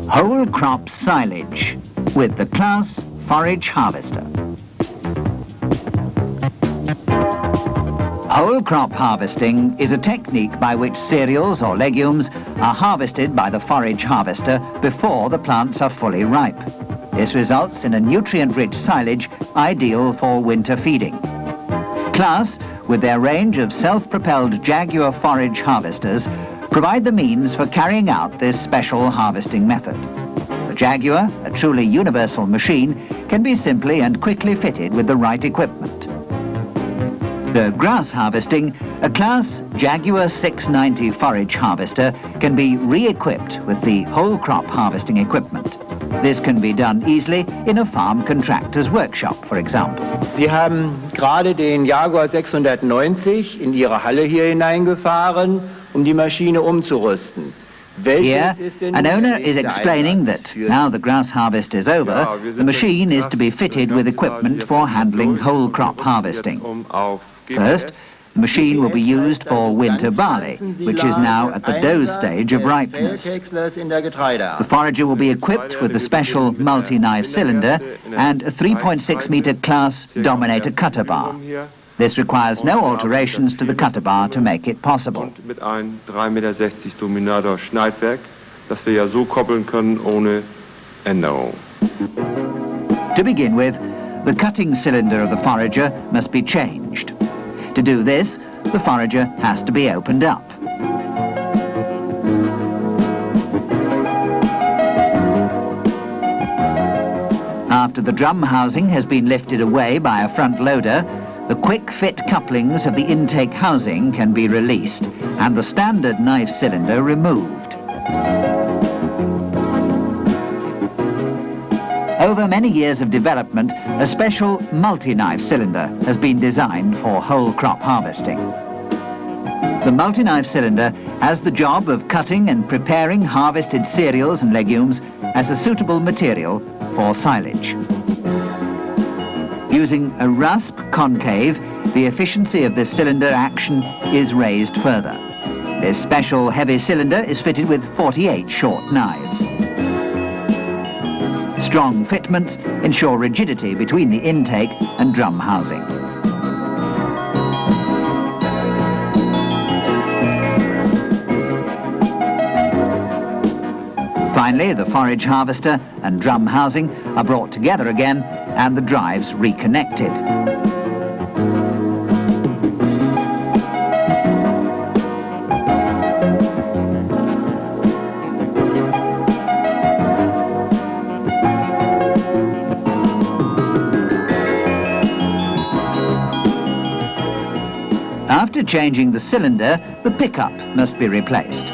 Whole crop silage with the Claas forage harvester. Whole crop harvesting is a technique by which cereals or legumes are harvested by the forage harvester before the plants are fully ripe. This results in a nutrient-rich silage ideal for winter feeding. Claas, with their range of self-propelled Jaguar forage harvesters, provide the means for carrying out this special harvesting method. The Jaguar, a truly universal machine, can be simply and quickly fitted with the right equipment. The grass harvesting, a Claas Jaguar 690 forage harvester can be re-equipped with the whole crop harvesting equipment. This can be done easily in a farm contractor's workshop, for example. Sie haben gerade den Jaguar 690 in Ihre Halle hier hineingefahren, die Maschine umzurüsten. Here, an owner is explaining that now the grass harvest is over, the machine is to be fitted with equipment for handling whole crop harvesting. First, the machine will be used for winter barley, which is now at the dough stage of ripeness. The forager will be equipped with a special multi-knife cylinder and a 3.6-meter Claas Dominator cutter bar. This requires no alterations to the cutter bar to make it possible. Mit einem 3,60 Meter Dominator Schneidwerk, das wir ja so koppeln können ohne Änderung. To begin with, the cutting cylinder of the forager must be changed. To do this, the forager has to be opened up. After the drum housing has been lifted away by a front loader, the quick-fit couplings of the intake housing can be released and the standard knife cylinder removed. Over many years of development, a special multi-knife cylinder has been designed for whole crop harvesting. The multi-knife cylinder has the job of cutting and preparing harvested cereals and legumes as a suitable material for silage. Using a rasp concave, the efficiency of this cylinder action is raised further. This special heavy cylinder is fitted with 48 short knives. Strong fitments ensure rigidity between the intake and drum housing. Finally, the forage harvester and drum housing are brought together again and the drives reconnected. After changing the cylinder, the pickup must be replaced.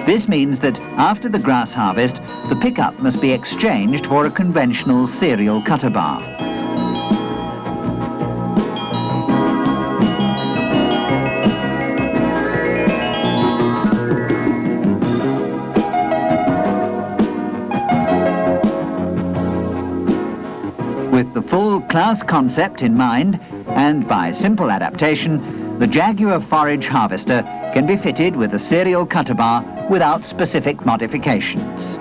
This means that after the grass harvest, the pickup must be exchanged for a conventional cereal cutter bar. With the full Claas concept in mind, and by simple adaptation, the Jaguar forage harvester can be fitted with a cereal cutter bar without specific modifications.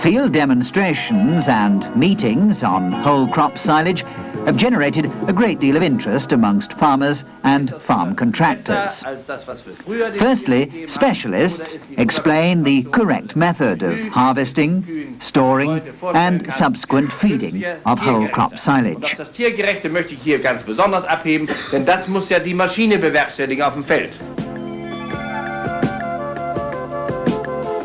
Field demonstrations and meetings on whole crop silage have generated a great deal of interest amongst farmers and farm contractors. Firstly, specialists explain the correct method of harvesting, storing and subsequent feeding of whole crop silage. Das Tiergerechte möchte ich hier ganz besonders abheben, denn das muss ja die Maschine bewerkstelligen auf dem Feld.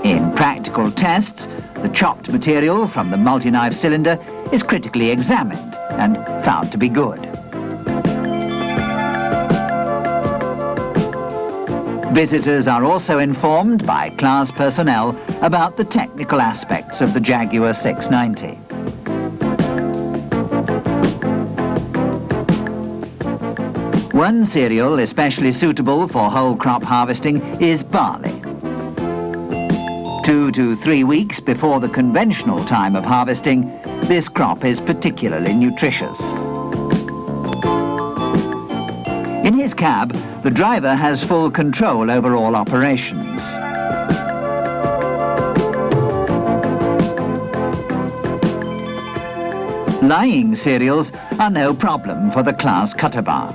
In practical tests, the chopped material from the multi-knife cylinder is critically examined and found to be good. Visitors are also informed by Claas personnel about the technical aspects of the Jaguar 690. One cereal especially suitable for whole crop harvesting is barley. 2 to 3 weeks before the conventional time of harvesting, this crop is particularly nutritious. In his cab, the driver has full control over all operations. Lying cereals are no problem for the Claas Jaguar.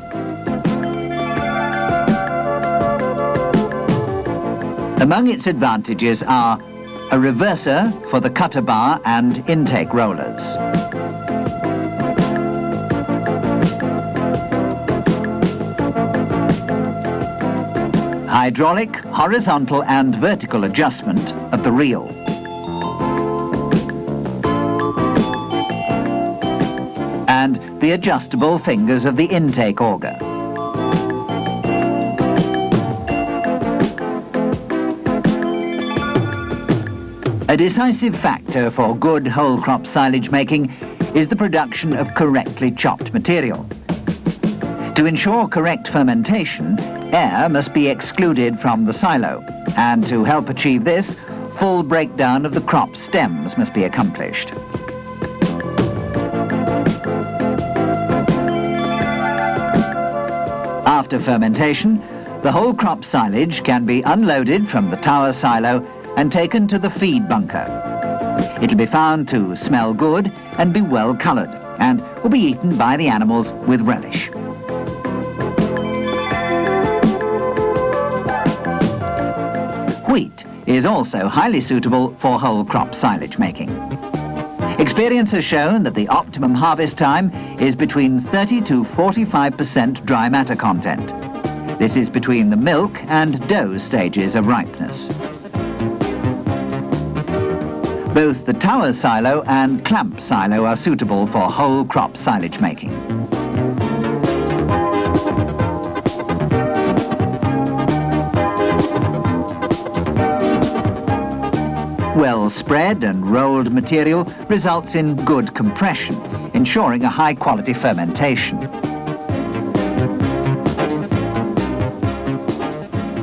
Among its advantages are a reverser for the cutter bar and intake rollers. Hydraulic, horizontal and vertical adjustment of the reel. And the adjustable fingers of the intake auger. A decisive factor for good whole crop silage making is the production of correctly chopped material. To ensure correct fermentation, air must be excluded from the silo, and to help achieve this, full breakdown of the crop stems must be accomplished. After fermentation, the whole crop silage can be unloaded from the tower silo and taken to the feed bunker. It'll be found to smell good and be well coloured, and will be eaten by the animals with relish. Wheat is also highly suitable for whole crop silage making. Experience has shown that the optimum harvest time is between 30 to 45% dry matter content. This is between the milk and dough stages of ripeness. Both the tower silo and clamp silo are suitable for whole crop silage making. Well spread and rolled material results in good compression, ensuring a high quality fermentation.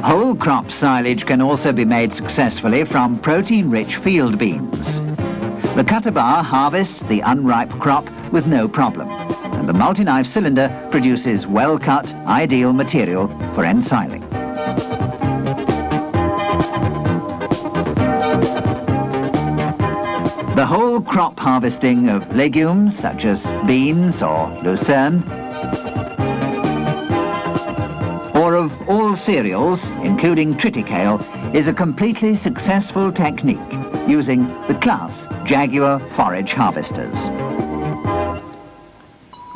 Whole crop silage can also be made successfully from protein-rich field beans. The cutter bar harvests the unripe crop with no problem, and the multi-knife cylinder produces well-cut, ideal material for ensiling. The whole crop harvesting of legumes such as beans or lucerne, or of all cereals, including triticale, is a completely successful technique using the Claas Jaguar forage harvesters.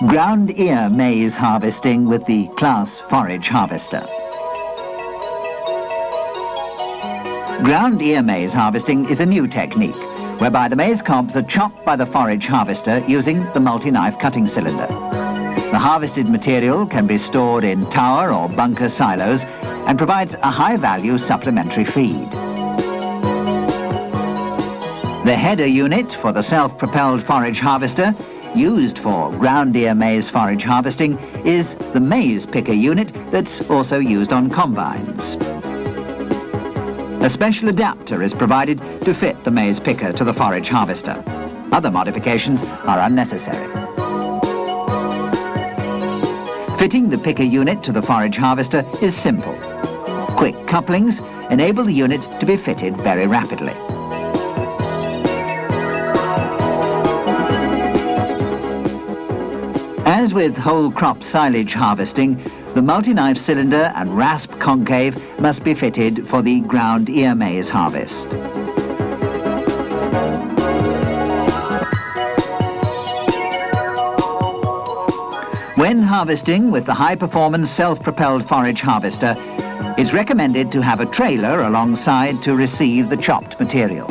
Ground ear maize harvesting with the Claas forage harvester. Ground ear maize harvesting is a new technique whereby the maize cobs are chopped by the forage harvester using the multi-knife cutting cylinder. The harvested material can be stored in tower or bunker silos and provides a high-value supplementary feed. The header unit for the self-propelled forage harvester, used for ground ear maize forage harvesting, is the maize picker unit that's also used on combines. A special adapter is provided to fit the maize picker to the forage harvester. Other modifications are unnecessary. Fitting the picker unit to the forage harvester is simple. Quick couplings enable the unit to be fitted very rapidly. As with whole crop silage harvesting, the multi-knife cylinder and rasp concave must be fitted for the ground ear maize harvest. When harvesting with the high-performance self-propelled forage harvester, it's recommended to have a trailer alongside to receive the chopped material.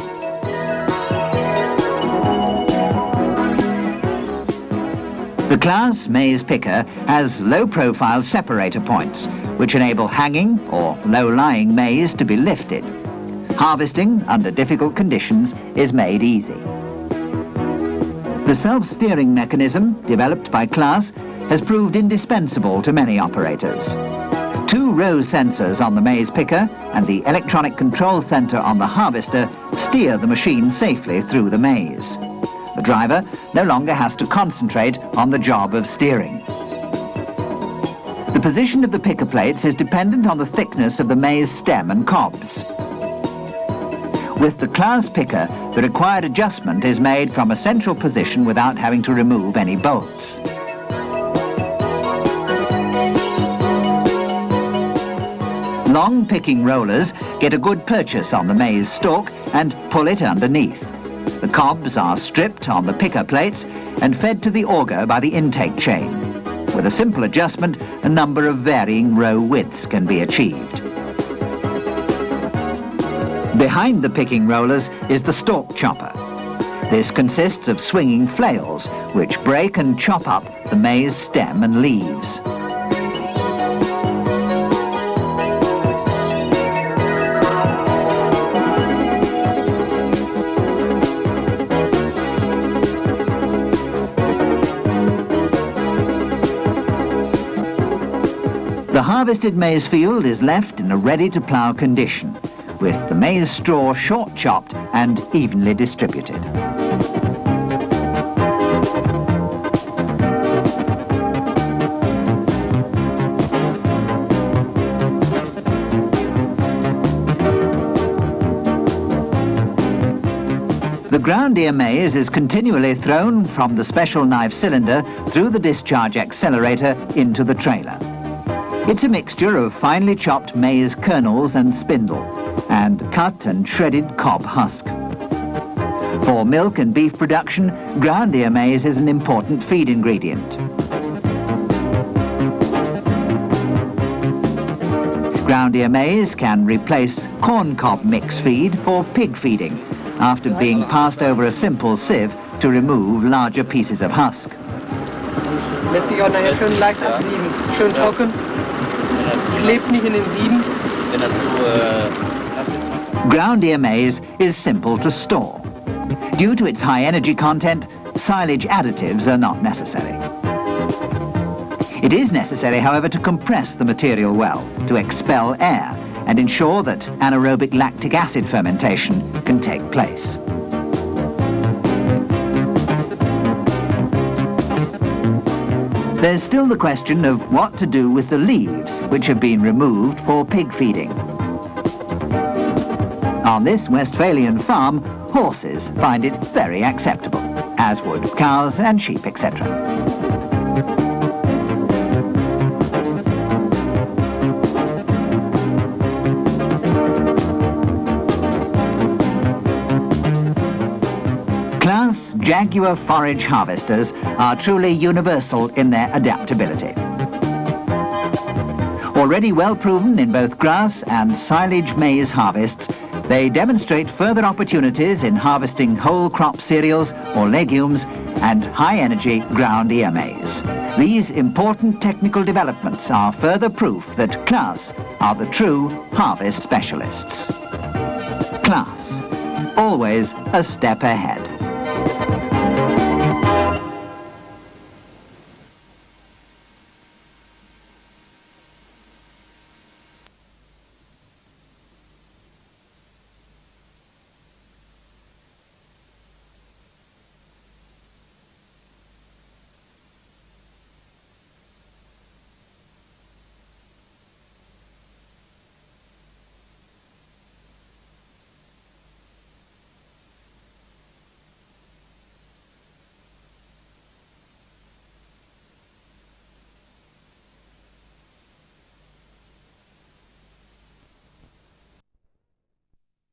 The Claas maize picker has low-profile separator points, which enable hanging or low-lying maize to be lifted. Harvesting under difficult conditions is made easy. The self-steering mechanism developed by Claas has proved indispensable to many operators. 2 row sensors on the maize picker and the electronic control center on the harvester steer the machine safely through the maize. The driver no longer has to concentrate on the job of steering. The position of the picker plates is dependent on the thickness of the maize stem and cobs. With the Claas picker, the required adjustment is made from a central position without having to remove any bolts. Long picking rollers get a good purchase on the maize stalk and pull it underneath. The cobs are stripped on the picker plates and fed to the auger by the intake chain. With a simple adjustment, a number of varying row widths can be achieved. Behind the picking rollers is the stalk chopper. This consists of swinging flails, which break and chop up the maize stem and leaves. The harvested maize field is left in a ready-to-plough condition, with the maize straw short-chopped and evenly distributed. The ground ear maize is continually thrown from the special knife cylinder through the discharge accelerator into the trailer. It's a mixture of finely chopped maize kernels and spindle, and cut and shredded cob husk. For milk and beef production, ground ear maize is an important feed ingredient. Ground ear maize can replace corn cob mix feed for pig feeding, after being passed over a simple sieve to remove larger pieces of husk. Lässt sich auch nachher schön leicht absieben, schön trocken. Klebt nicht in den Sieben. Ground ear maize is simple to store. Due to its high energy content, silage additives are not necessary. It is necessary, however, to compress the material well, to expel air, and ensure that anaerobic lactic acid fermentation can take place. There's still the question of what to do with the leaves, which have been removed for pig feeding. On this Westphalian farm, horses find it very acceptable, as would cows and sheep, etc. Claas Jaguar forage harvesters are truly universal in their adaptability. Already well proven in both grass and silage maize harvests, they demonstrate further opportunities in harvesting whole crop cereals or legumes and high-energy ground ear maize. These important technical developments are further proof that Claas are the true harvest specialists. Claas, always a step ahead.